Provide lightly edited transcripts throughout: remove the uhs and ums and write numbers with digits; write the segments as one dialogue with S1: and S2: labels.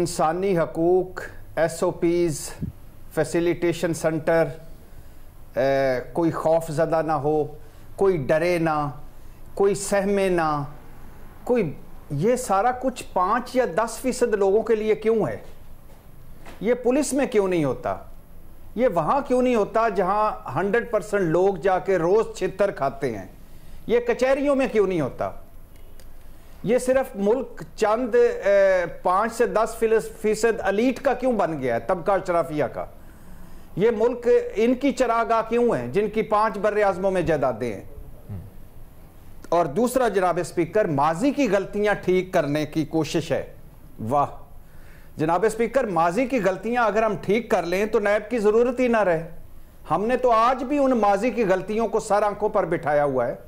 S1: इंसानी हकूक़, SOPs, facilitation centre, कोई खौफ ज़दा ना हो, कोई डरे ना, कोई सहमे ना, कोई, ये सारा कुछ 5 या 10% लोगों के लिए क्यों है? ये पुलिस में क्यों नहीं होता? ये वहाँ क्यों नहीं होता जहाँ 100% लोग जाके रोज़ छितर खाते हैं? ये कचहरियों में क्यों नहीं होता? ये सिर्फ मुल्क चंद 5 से 10% अलीट का क्यों बन गया है, तबका अशराफिया का? ये मुल्क इनकी चरागाह क्यों है जिनकी 5 बर्रे आज़मों में जायदादें हैं? और दूसरा जनाब स्पीकर, माजी की गलतियां ठीक करने की कोशिश है। वाह जनाब स्पीकर, माजी की गलतियां अगर हम ठीक कर लें तो नैब की ज़रूरत ही ना रहे। हमने तो आज भी उन माजी की गलतियों को सर आंखों पर बिठाया हुआ है,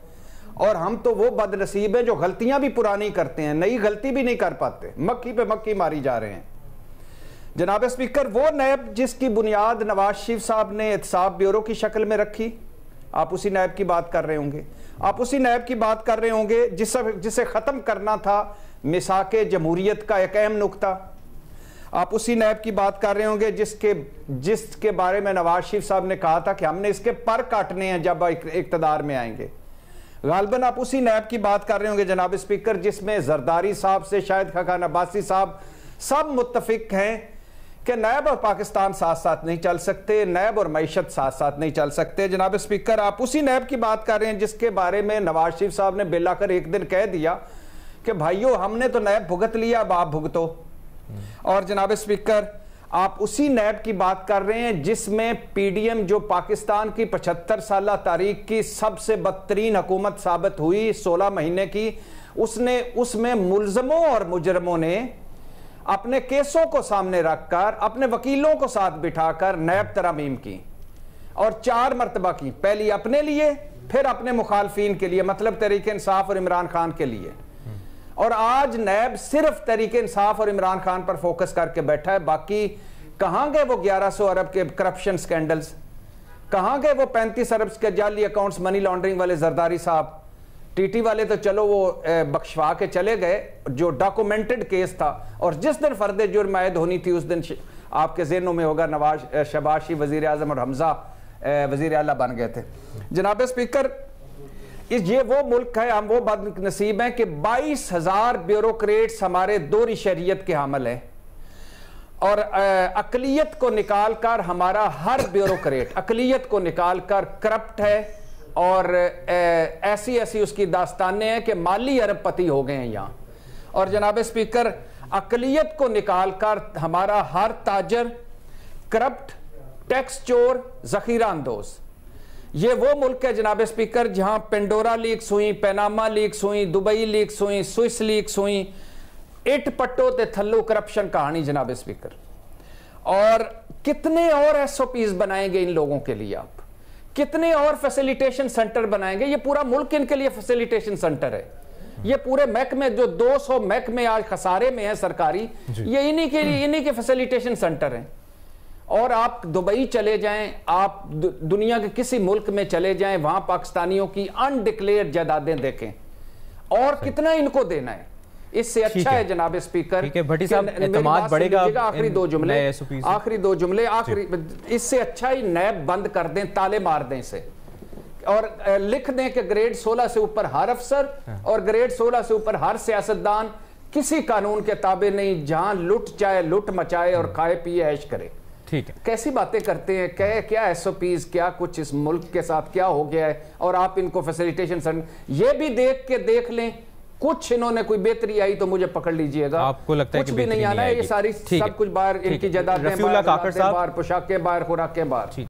S1: और हम तो वो बदनसीब हैं जो गलतियां भी पुरानी करते हैं, नई गलती भी नहीं कर पाते, मक्खी पे मक्खी मारी जा रहे हैं। जनाब स्पीकर, वो नैब जिसकी बुनियाद नवाज शरीफ साहब ने एहतसाब ब्यूरो की शक्ल में रखी, आप उसी नैब की बात कर रहे होंगे। आप उसी नैब की बात कर रहे होंगे जिसे ख़त्म करना था मिसाके जमहूरियत का एक अहम नुक्ता। आप उसी नैब की बात कर रहे होंगे जिसके बारे में नवाज शरीफ साहब ने कहा था कि हमने इसके पर काटने हैं जब इक़्तिदार में आएंगे। गालबन आप उसी नैब की बात कर रहे होंगे जनाब स्पीकर जिसमें जरदारी साहब से शायद खान अब्बासी साहब सब मुत्तफिक हैं कि नैब और पाकिस्तान साथ साथ नहीं चल सकते, नैब और मईशत साथ साथ नहीं चल सकते। जनाब स्पीकर, आप उसी नैब की बात कर रहे हैं जिसके बारे में नवाज शरीफ साहब ने बिल आकर एक दिन कह दिया कि भाइयों हमने तो नैब भुगत लिया, अब आप भुगतो। और जनाब स्पीकर, आप उसी नैब की बात कर रहे हैं जिसमें PDM जो पाकिस्तान की 75 साला तारीख की सबसे बदतरीन हुकूमत साबित हुई 16 महीने की, उसमें मुल्ज़मों और मुजरमों ने अपने केसों को सामने रखकर अपने वकीलों को साथ बिठाकर नैब तरमीम की, और 4 मरतबा की। पहली अपने लिए, फिर अपने मुखालफीन के लिए, मतलब तहरीक इंसाफ और इमरान खान के लिए। और आज नैब सिर्फ तहरीक इंसाफ और इमरान खान पर फोकस करके बैठा है। बाकी कहाँ गए वो 1100 अरब के करप्शन स्कैंडल्स? कहाँ गए वो 35 अरब के जाली अकाउंट्स मनी लॉन्ड्रिंग वाले जरदारी साहब? TT वाले तो चलो वो बख्शवा के चले गए, जो डॉक्यूमेंटेड केस था। और जिस दिन फर्द जुर्म आयद होनी थी उस दिन आपके ज़हनों में होगा शहबाज शरीफ वज़ीर आज़म और हमजा वज़ीर आला बन गए थे। जनाब स्पीकर, ये वो मुल्क है, हम वो बदनसीब हैं कि 22,000 ब्यूरोक्रेट्स हमारे दोहरी शरीयत के हामिल हैं, और अकलियत को निकाल कर हमारा हर ब्यूरोक्रेट अकलियत को निकाल कर करप्ट है, और ऐसी ऐसी उसकी दास्तानें हैं कि माली अरबपति हो गए हैं यहाँ। और जनाब स्पीकर, अकलियत को निकाल कर हमारा हर ताजर करप्ट, टैक्स चोर, जखीरा अंदोज। ये वो मुल्क है जनाब स्पीकर जहां पेंडोरा लीक्स हुई, पैनामा लीक्स हुई, दुबई लीक्स हुई, स्विस लीक्स हुई, इट पट्टो ते थल्लो करप्शन कहानी जनाब स्पीकर। और कितने और SOPs बनाएंगे इन लोगों के लिए? आप कितने और फैसिलिटेशन सेंटर बनाएंगे? ये पूरा मुल्क इनके लिए फैसिलिटेशन सेंटर है। ये पूरे महकमे जो 200 महकमे आज खसारे में है सरकारी, ये इन्हीं के लिए, इन्हीं के फैसिलिटेशन सेंटर हैं। और आप दुबई चले जाएं, आप दुनिया के किसी मुल्क में चले जाएं, वहां पाकिस्तानियों की अनडिक्लेयर्ड जायदादें देखें, और कितना इनको देना है। इससे अच्छा है जनाब स्पीकर,
S2: भट्टी साहब एतमाद बढ़ेगा।
S1: आखिरी दो जुमले, इससे अच्छा ही नैब बंद कर दें, ताले मार दें इसे, और लिख दें कि ग्रेड 16 से ऊपर हर अफसर और ग्रेड 16 से ऊपर हर सियासतदान किसी कानून के ताबे नहीं, जहां लुट चाहे लुट मचाए और खाए पिए ऐश करे।
S2: ठीक है,
S1: कैसी बातें करते हैं, क्या SOPs, क्या कुछ इस मुल्क के साथ क्या हो गया है, और आप इनको फैसिलिटेशन ये भी देख लें। कुछ इन्होंने कोई बेहतरी आई तो मुझे पकड़ लीजिएगा,
S2: आपको लगता है
S1: कुछ भी नहीं आना है। ये सारी सब कुछ बाहर, इनकी जायदादें बाहर, पोशाकें बाहर, खुराकें बाहर।